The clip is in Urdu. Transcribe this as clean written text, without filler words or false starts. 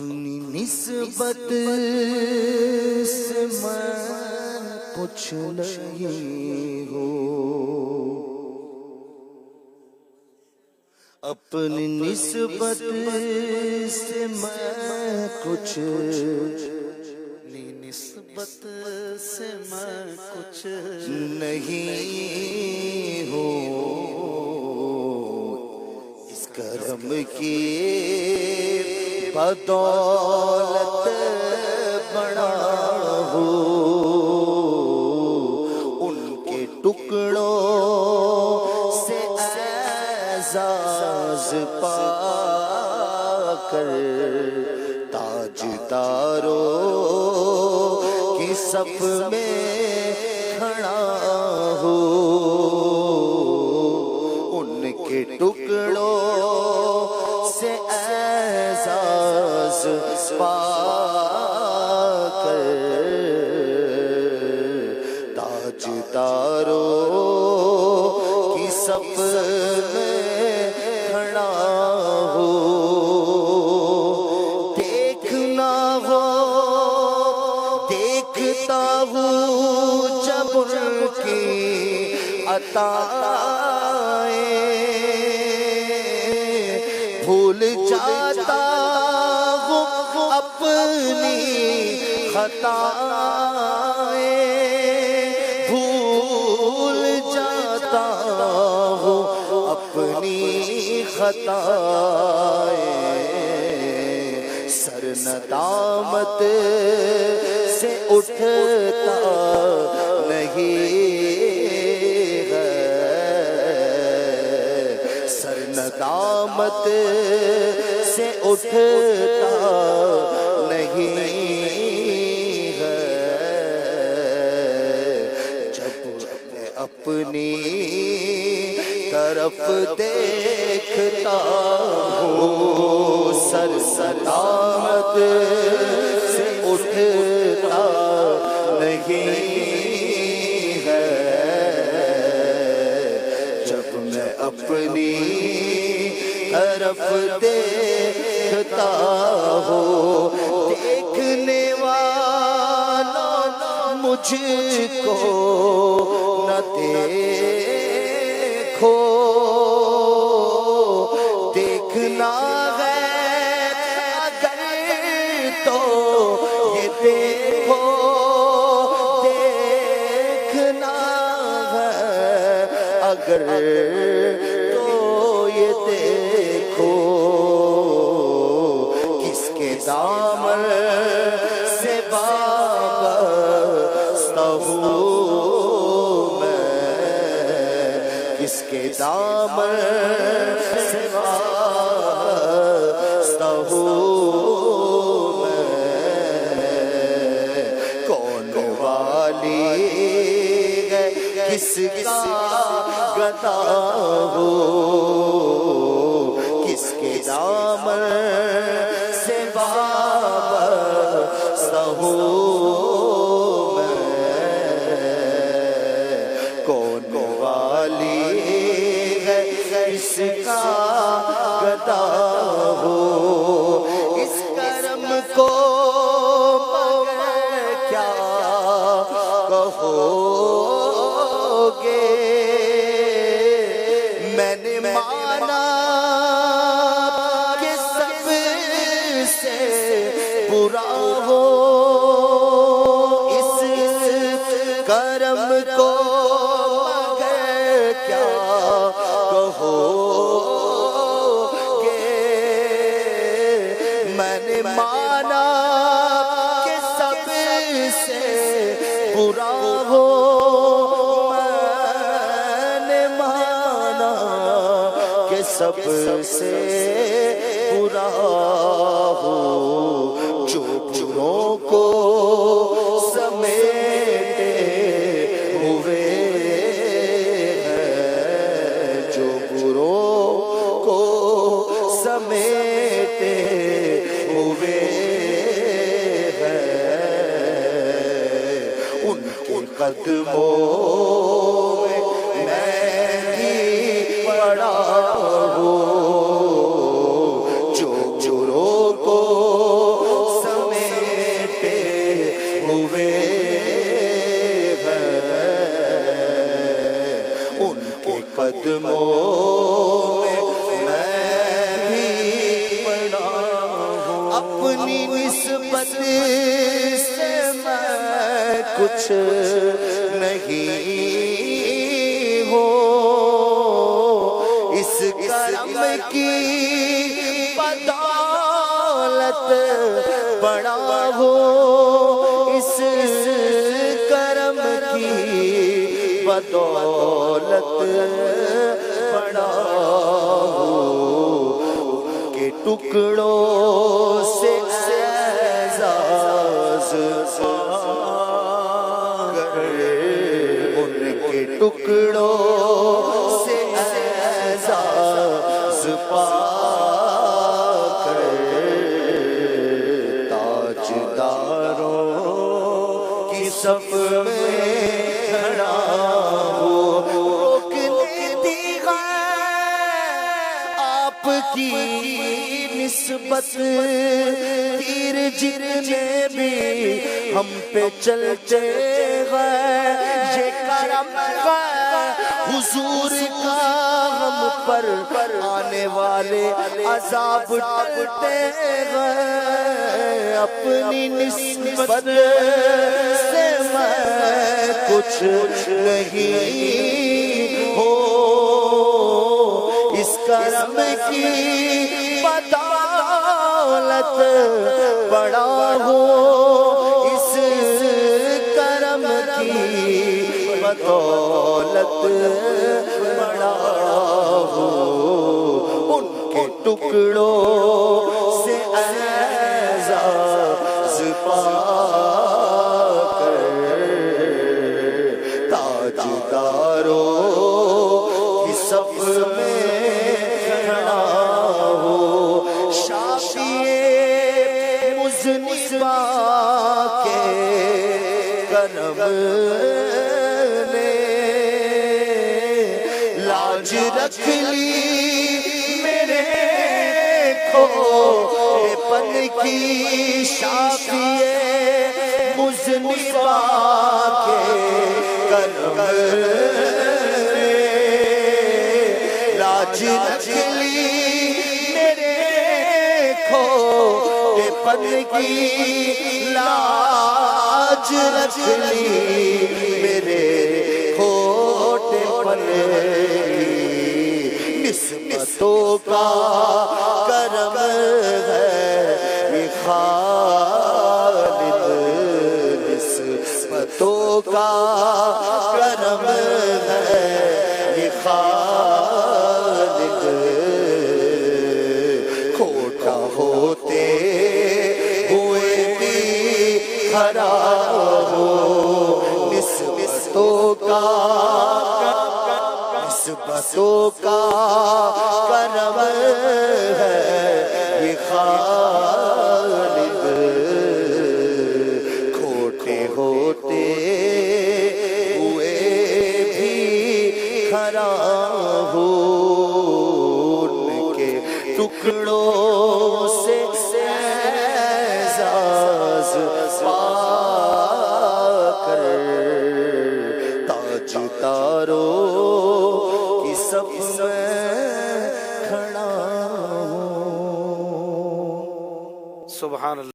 اپنی نسبت سے میں کچھ نہیں ہوں، اپنی نسبت سے میں کچھ نسبت سے میں کچھ نہیں ہوں، اس کرم کی بدولت بڑا ہوں، ان کے ٹکڑوں سے اعزاز پا کر تاجداروں کی صف میں کھڑا ہوں، ان کے ٹکڑوں سے اعزاز پا کر تاجداروں کی صف میں کھڑا ہوں، دیکھنا ہو دیکھتا ہوں جب ان کی عطائیں، بھول جاتا ہوں اپنی خطائیں، بھول جاتا ہوں اپنی خطائیں، سر ندامت سے اٹھتا نہیں ہے، سر ندامت سے اٹھتا نہیں ہے، جب میں اپنی طرف دیکھتا ہوں، سر ندامت سے اٹھتا نہیں ہے، جب میں اپنی طرف دیکھتا ہوں، دیکھنے والوں مجھ کو نہ دیکھو، دیکھنا ہے اگر تو یہ دیکھو، دیکھنا ہے اگر تو یہ دیکھو، کس کے دامن سے وابستہ ہوں میں، کس کے دامن سے وابستہ ہوں میں، کون والی ہے کس کا گدا ہوں، کس کے دامن سے وابستہ ہوں میں، کون والی ہے کس کا گدا ہوں، اس کرم کو مگر کیا کہو گے، میں نے مانا کہ سب سے برا ہو، اس کرم کو مگر کیا کہو گے، میں نے مانا کہ سب سے برا ہو، سب سے برا ہو، جو بروں کو سمیٹے ہوئے ہیں، جو بروں کو سمیٹے ہوئے ہیں، ان کے قدموں میں بھی پڑا ہوں، جو بروں کو اپنی نسبت سے میں کچھ نہیں ہوں، اس کرم کی بدولت بڑا ہو، اس کرم کی بدولت بڑا ہو، کہ ٹکڑوں سے اعزاز پا کر، ان کے ٹکڑوں سے اعزاز پا کر، تاجداروں کی صف میں کھڑا ہو، روکنے دی آپ کی نسبت، تیر جتنے بھی ہم پہ چلتے ہیں، یہ کرم ہے حضور کا ہم پر، آنے والے عذاب ٹلتے ہیں، اپنی نسبت سے میں کچھ نہیں ہو، اس کرم کی بدولت بڑا ہو، اس کرم کی بدولت بڑا ہو، ان کے ٹکڑوں سے اعزاز پا کر، تاجداروں کی صف میں کھڑا ہو، مذنبا کے کرم نے لاج رکھ لی میرے کھوٹے پن کی، شافیے مذنبا کے کرم نے لاج رکھ لی میرے کھوٹے پن کی، لاج رکھ لی میرے کھوٹے پن کی، نسبتوں کا کرم ہے یہ خالد، نسبتوں کا کرم ہے یہ خالد، کھوٹا ہوتے ہوئے بھی کھڑا ہو، نسبتوں کا کرم ہے یہ خالد، کھوٹے ہوتے ہوئے بھی کھڑا ہو، ان کے ٹکڑوں سے اعزاز پا کر، تاجداروں کی صف میں کھڑا ہوں۔ سبحان اللہ۔